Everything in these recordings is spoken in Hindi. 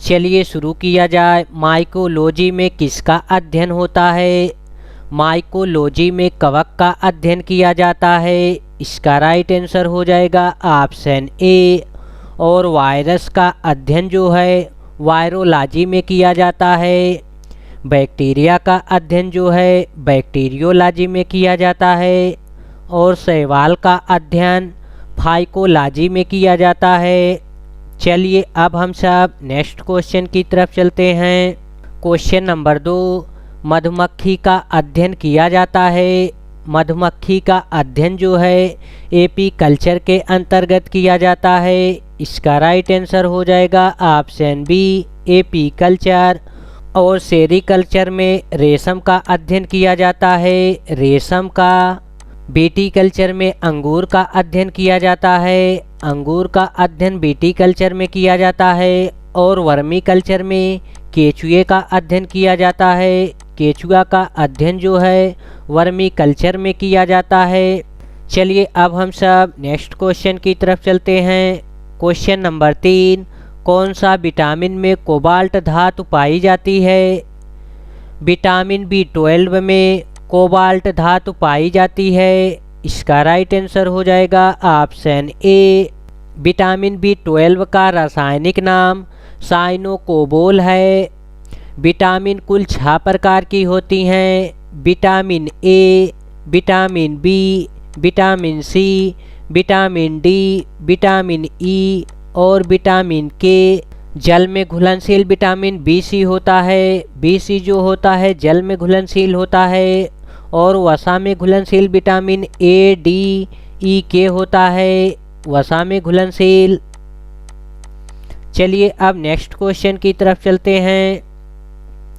चलिए शुरू किया जाए। माइकोलॉजी में किसका अध्ययन होता है? माइकोलॉजी में कवक का अध्ययन किया जाता है। इसका राइट आंसर हो जाएगा ऑप्शन ए। और वायरस का अध्ययन जो है वायरोलॉजी में किया जाता है। बैक्टीरिया का अध्ययन जो है बैक्टीरियोलॉजी में किया जाता है। और शैवाल का अध्ययन फाइकोलॉजी में किया जाता है। चलिए अब हम सब नेक्स्ट क्वेश्चन की तरफ चलते हैं। क्वेश्चन नंबर 2, मधुमक्खी का अध्ययन किया जाता है। मधुमक्खी का अध्ययन जो है एपीकल्चर के अंतर्गत किया जाता है। इसका राइट आंसर हो जाएगा ऑप्शन बी, एपीकल्चर। और सेरीकल्चर में रेशम का अध्ययन किया जाता है। रेशम का विटीकल्चर में अंगूर का अध्ययन किया जाता है। अंगूर का अध्ययन विटीकल्चर में किया जाता है। और वर्मी कल्चर में केचुए का अध्ययन किया जाता है। केचुआ का अध्ययन जो है वर्मी कल्चर में किया जाता है। चलिए अब हम सब नेक्स्ट क्वेश्चन की तरफ चलते हैं। क्वेश्चन नंबर 3, कौन सा विटामिन में कोबाल्ट धातु पाई जाती है? विटामिन B12 में कोबाल्ट धातु पाई जाती है। इसका राइट आंसर हो जाएगा ऑप्शन ए। विटामिन B12 का रासायनिक नाम साइनोकोबोल है। विटामिन कुल 6 प्रकार की होती हैं। Vitamin A, vitamin B, vitamin C, vitamin D, vitamin E और विटामिन के। जल में घुलनशील विटामिन BC होता है। BC जो होता है जल में घुलनशील होता है। और वसा में घुलनशील विटामिन ADEK होता है, वसा में घुलनशील। चलिए अब नेक्स्ट क्वेश्चन की तरफ चलते हैं।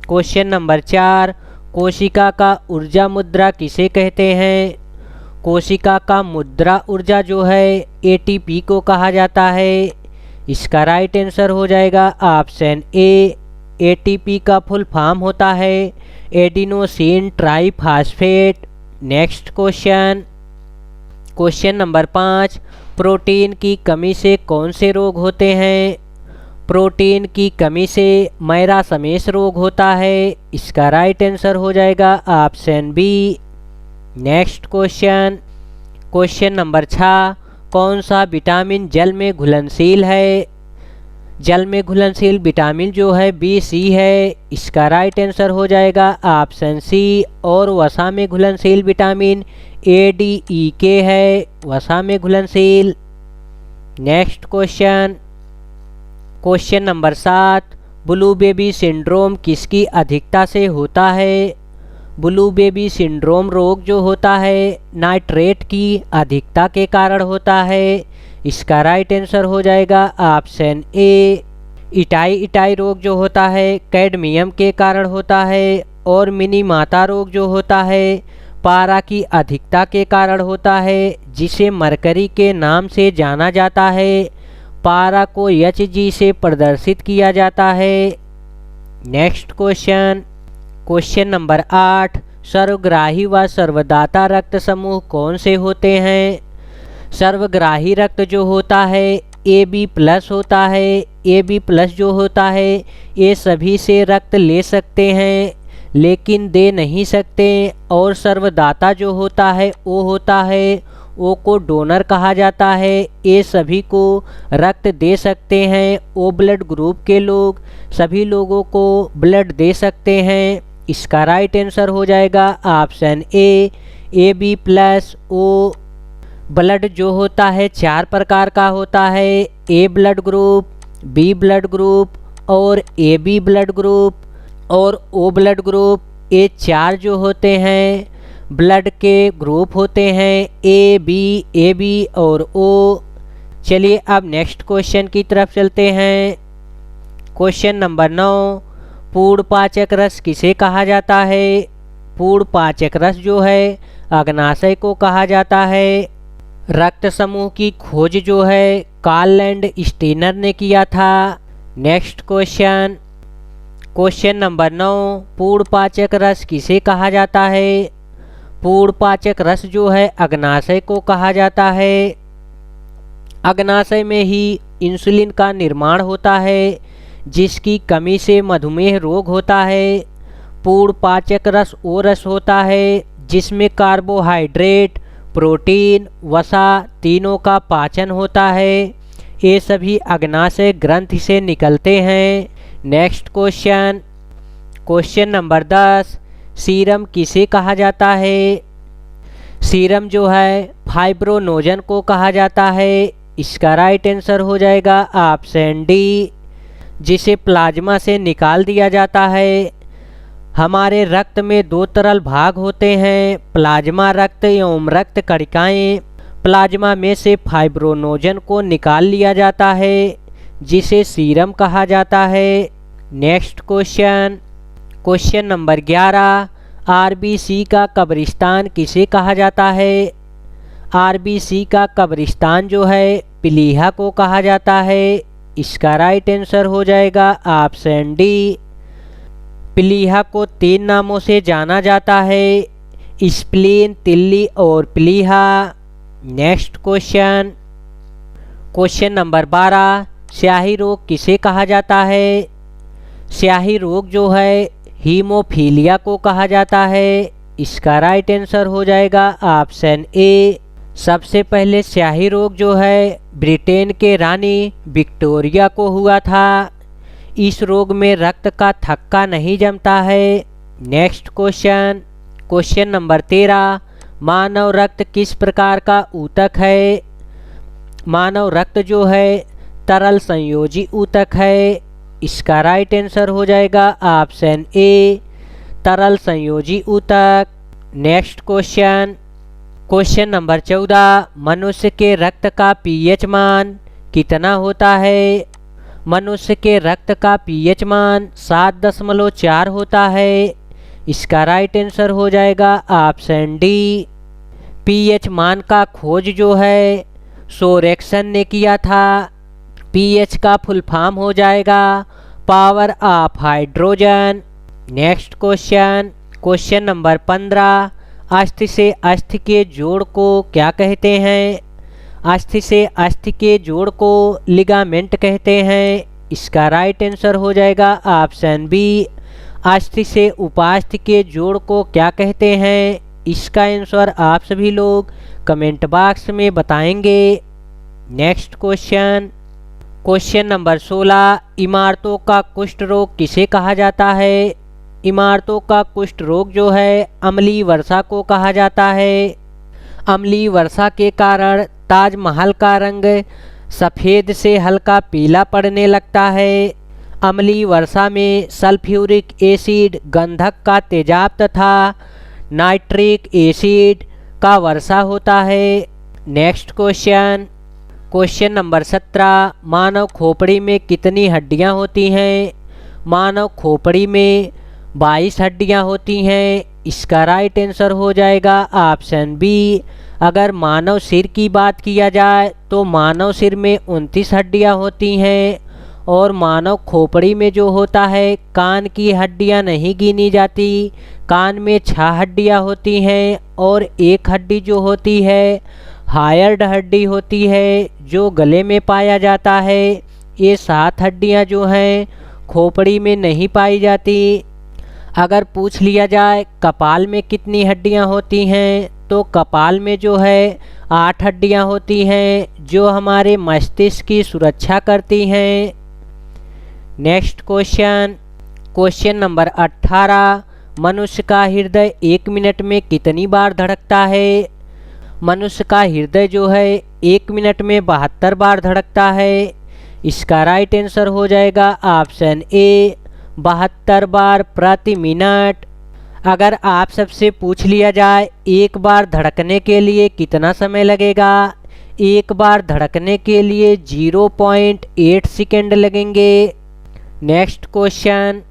क्वेश्चन नंबर 4, कोशिका का ऊर्जा मुद्रा किसे कहते हैं? कोशिका का मुद्रा ऊर्जा जो है ATP को कहा जाता है। इसका राइट आंसर हो जाएगा ऑप्शन ए। ATP का फुल फॉर्म होता है adenosine triphosphate. Next question, question number 5, protein की कमी से कौन से रोग होते हैं? प्रोटीन की कमी से मैरासमेस रोग होता है। इसका राइट आंसर हो जाएगा option B. Next question, question number 6, कौन सा विटामिन जल में घुलनशील है? जल में घुलनशील विटामिन जो है BC है। इसका राइट आंसर हो जाएगा ऑप्शन सी। और वसा में घुलनशील विटामिन ADEK है, वसा में घुलनशील। Next question, question number 7, blue baby syndrome किसकी अधिकता से होता है? ब्लू बेबी सिंड्रोम रोग जो होता है नाइट्रेट की अधिकता के कारण होता है। इसका राइट आंसर हो जाएगा ऑप्शन ए। इटाई रोग जो होता है कैडमियम के कारण होता है। और मिनीमाता रोग जो होता है पारा की अधिकता के कारण होता है, जिसे मरकरी के नाम से जाना जाता है। पारा को Hg से प्रदर्शित किया जाता है। नेक्स्ट क्वेश्चन, क्वेश्चन नंबर 8, सर्वग्राही व सर्वदाता रक्त समूह कौन से होते हैं? सर्वग्राही रक्त जो होता है AB+ होता है। AB+ जो होता है ये सभी से रक्त ले सकते हैं लेकिन दे नहीं सकते। और सर्वदाता जो होता है वो होता है ओ को डोनर कहा जाता है। ये सभी को रक्त दे सकते हैं। ओ ब्लड ग्रुप के लोग सभी लोगों को ब्लड दे सकते हैं। इसका राइट आंसर हो जाएगा option A, AB+। O blood जो होता है 4 प्रकार का होता है। A blood group, B blood group और AB ब्लड ग्रुप और O ब्लड ग्रुप। ये 4 जो होते हैं ब्लड के ग्रुप होते हैं AB और O। चलिए अब नेक्स्ट क्वेश्चन की तरफ चलते हैं। क्वेश्चन नंबर 9, पूर्ण रस किसे कहा जाता है? पूर्ण रस जो है अग्नाशय को कहा जाता है। रक्त समूह की खोज जो है कार्ल लैंडस्टीनर ने किया था। नेक्स्ट क्वेश्चन, क्वेश्चन नंबर 9, पूर्ण रस किसे कहा जाता है? पूर्ण रस जो है अग्नाशय को कहा जाता है। अग्नाशय में ही इंसुलिन का निर्माण होता है, जिसकी कमी से मधुमेह रोग होता है। पूर्ण पाचक रस वो रस होता है जिसमें कार्बोहाइड्रेट, प्रोटीन, वसा तीनों का पाचन होता है। ये सभी अग्नाशय ग्रंथि से निकलते हैं। Next question, question number 10, serum किसे कहा जाता है? सीरम जो है फाइब्रोनोजन को कहा जाता है। इसका राइट आंसर हो जाएगा ऑप्शन डी, जिसे प्लाज्मा से निकाल दिया जाता है। हमारे रक्त में दो तरल भाग होते हैं, प्लाज्मा रक्त एवं रक्त कणिकाएं। प्लाज्मा में से फाइब्रोनोजन को निकाल लिया जाता है, जिसे सीरम कहा जाता है। Next question, question number 11, RBC का कब्रिस्तान किसे कहा जाता है? आरबीसी का कब्रिस्तान जो है प्लीहा को कहा जाता है। इसका राइट आंसर हो जाएगा ऑप्शन डी। प्लीहा को 3 नामों से जाना जाता है, स्प्लीन, तिल्ली और प्लीहा। नेक्स्ट क्वेश्चन, क्वेश्चन नंबर 12, स्याही रोग किसे कहा जाता है? स्याही रोग जो है हीमोफीलिया को कहा जाता है। इसका राइट आंसर हो जाएगा ऑप्शन ए। सबसे पहले स्याही रोग जो है ब्रिटेन के रानी विक्टोरिया को हुआ था। इस रोग में रक्त का थक्का नहीं जमता है। नेक्स्ट क्वेश्चन, क्वेश्चन नंबर 13, मानव रक्त किस प्रकार का ऊतक है? मानव रक्त जो है तरल संयोजी ऊतक है। इसका राइट आंसर हो जाएगा ऑप्शन ए, तरल संयोजी ऊतक। नेक्स्ट क्वेश्चन, क्वेश्चन नंबर 14, मनुष्य के रक्त का पीएच मान कितना होता है? मनुष्य के रक्त का पीएच मान 7.4 होता है। इसका राइट आंसर हो जाएगा ऑप्शन डी। पीएच मान का खोज जो है सोरेक्सन ने किया था। पीएच का फुल फॉर्म हो जाएगा power of hydrogen. Next question, question number 15, अस्थि से अस्थि के जोड़ को क्या कहते हैं? अस्थि से अस्थि के जोड़ को लिगामेंट कहते हैं। इसका राइट आंसर हो जाएगा ऑप्शन बी, अस्थि से उपास्थि के जोड़ को क्या कहते हैं? इसका आंसर आप सभी लोग कमेंट बॉक्स में बताएंगे। नेक्स्ट क्वेश्चन, क्वेश्चन नंबर 16, इमारतों का कुष्ठ रोग किसे कहा जाता है? इमारतों का कुष्ठ रोग जो है अम्लीय वर्षा को कहा जाता है। अम्लीय वर्षा के कारण ताजमहल का रंग सफ़ेद से हल्का पीला पड़ने लगता है। अम्लीय वर्षा में सल्फ्यूरिक एसिड, गंधक का तेजाब तथा नाइट्रिक एसिड का वर्षा होता है। नेक्स्ट क्वेश्चन, क्वेश्चन नंबर 17, मानव खोपड़ी में कितनी हड्डियां होती हैं? मानव खोपड़ी में 22 हड्डियां होती हैं। इसका राइट आंसर हो जाएगा ऑप्शन बी। अगर मानव सिर की बात किया जाए तो मानव सिर में 29 हड्डियां होती हैं, और मानव खोपड़ी में जो होता है कान की हड्डियां नहीं गिनी जाती। कान में 6 हड्डियां होती हैं, और एक हड्डी जो होती है हायर्ड हड्डी होती है जो गले में पाया जाता है। ये 7 हड्डियां जो हैं खोपड़ी में नहीं पाई जाती। अगर पूछ लिया जाए कपाल में कितनी हड्डियां होती हैं, तो कपाल में जो है 8 हड्डियां होती हैं जो हमारे मस्तिष्क की सुरक्षा करती हैं। नेक्स्ट क्वेश्चन, क्वेश्चन नंबर 18, मनुष्य का हृदय 1 मिनट में कितनी बार धड़कता है? मनुष्य का हृदय जो है 1 मिनट में 72 बार धड़कता है। इसका राइट आंसर हो जाएगा ऑप्शन ए, 72 बार प्रति मिनट। अगर आप सबसे पूछ लिया जाए एक बार धड़कने के लिए कितना समय लगेगा? एक बार धड़कने के लिए 0.8 सेकेंड लगेंगे। नेक्स्ट क्वेश्चन,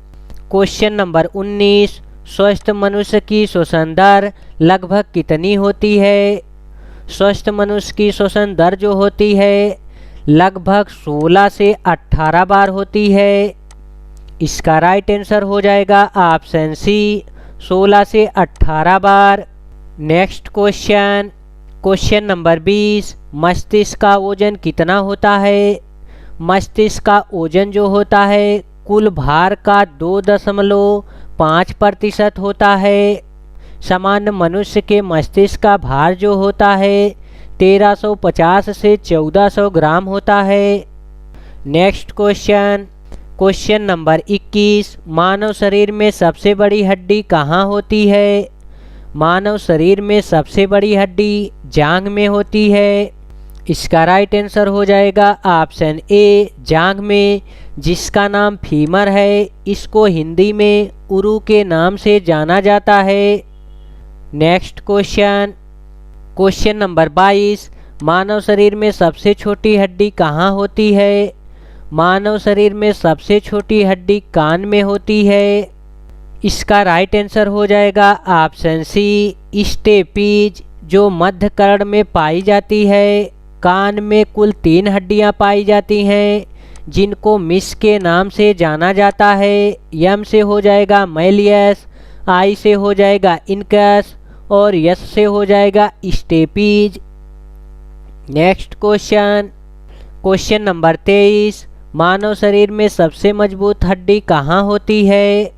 क्वेश्चन नंबर 19, स्वस्थ मनुष्य की श्वसन दर लगभग कितनी होती है? स्वस्थ मनुष्य की श्वसन दर जो होती है लगभग 16 से 18 बार होती है। इसका राइट आंसर हो जाएगा ऑप्शन सी, 16 से 18 बार। नेक्स्ट क्वेश्चन, क्वेश्चन नंबर 20, मस्तिष्क का वजन कितना होता है? मस्तिष्क का ओजन जो होता है कुल भार का 2.5% होता है। सामान्य मनुष्य के मस्तिष्क का भार जो होता है 1350 से 1400 ग्राम होता है। नेक्स्ट क्वेश्चन, क्वेश्चन नंबर 21, मानव शरीर में सबसे बड़ी हड्डी कहाँ होती है? मानव शरीर में सबसे बड़ी हड्डी जांघ में होती है। इसका राइट आंसर हो जाएगा ऑप्शन ए, जांघ में, जिसका नाम फीमर है। इसको हिंदी में उरु के नाम से जाना जाता है। नेक्स्ट क्वेश्चन, क्वेश्चन नंबर 22, मानव शरीर में सबसे छोटी हड्डी कहाँ होती है? मानव शरीर में सबसे छोटी हड्डी कान में होती है। इसका राइट आंसर हो जाएगा ऑप्शन सी, स्टेपीज, जो मध्य कर्ण में पाई जाती है। कान में कुल 3 हड्डियां पाई जाती हैं, जिनको मिस के नाम से जाना जाता है। यम से हो जाएगा मैलियस, आई से हो जाएगा इनकस और यस से हो जाएगा stapes. Next question, question number 23, मानव शरीर में सबसे मजबूत हड्डी कहाँ होती है?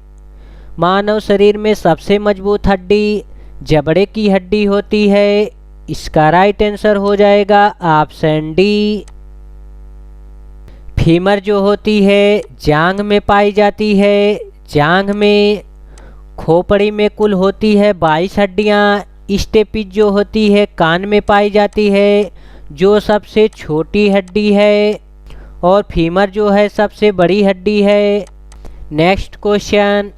मानव शरीर में सबसे मजबूत हड्डी जबड़े की हड्डी होती है। इसका राइट आंसर हो जाएगा ऑप्शन डी, फीमर जो होती है जांघ में पाई जाती है। जांघ में खोपड़ी में कुल होती है 22 हड्डियाँ। स्टेपीज जो होती है कान में पाई जाती है, जो सबसे छोटी हड्डी है, और फीमर जो है सबसे बड़ी हड्डी है। नेक्स्ट क्वेश्चन,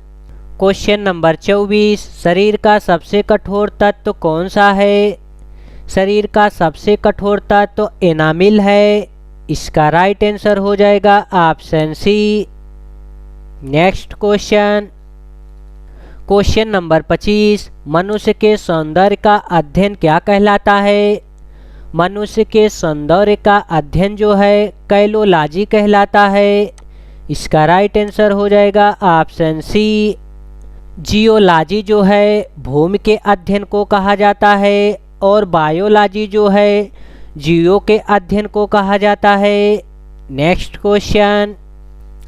क्वेश्चन नंबर 24, शरीर का सबसे कठोर तत्व कौन सा है? शरीर का सबसे कठोर तत्व एनामिल है। इसका राइट आंसर हो जाएगा option C. Next question, question number 25, मनुष्य के सौंदर्य का अध्ययन क्या कहलाता है? मनुष्य के सौंदर्य का अध्ययन जो है कैलोलॉजी कहलाता है। इसका राइट आंसर हो जाएगा ऑप्शन सी। जियोलॉजी जो है भूमि के अध्ययन को कहा जाता है, और बायोलॉजी जो है जीवों के अध्ययन को कहा जाता है। नेक्स्ट क्वेश्चन,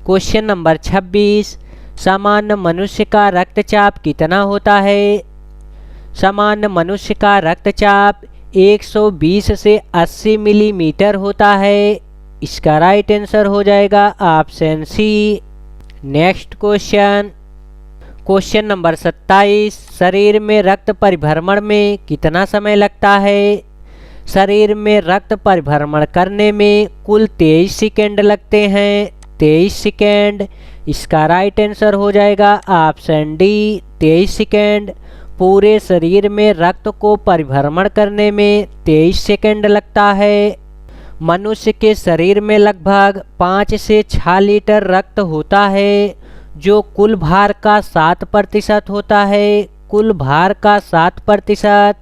क्वेश्चन नंबर 26, सामान्य मनुष्य का रक्तचाप कितना होता है? सामान्य मनुष्य का रक्तचाप 120 से 80 मिलीमीटर होता है। इसका राइट आंसर हो जाएगा option C. Next question, question number 27, शरीर में रक्त परिभ्रमण में कितना समय लगता है? शरीर में रक्त परिभ्रमण करने में कुल 23 सेकेंड लगते हैं। 23 सेकेंड। इसका राइट आंसर हो जाएगा ऑप्शन डी, 23 सेकेंड। पूरे शरीर में रक्त को परिभ्रमण करने में 23 सेकेंड लगता है। मनुष्य के शरीर में लगभग 5 से 6 लीटर रक्त होता है, जो कुल भार का 7% होता है। कुल भार का 7%।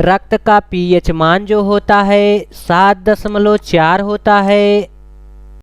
रक्त का पीएच मान जो होता है 7.4 होता है।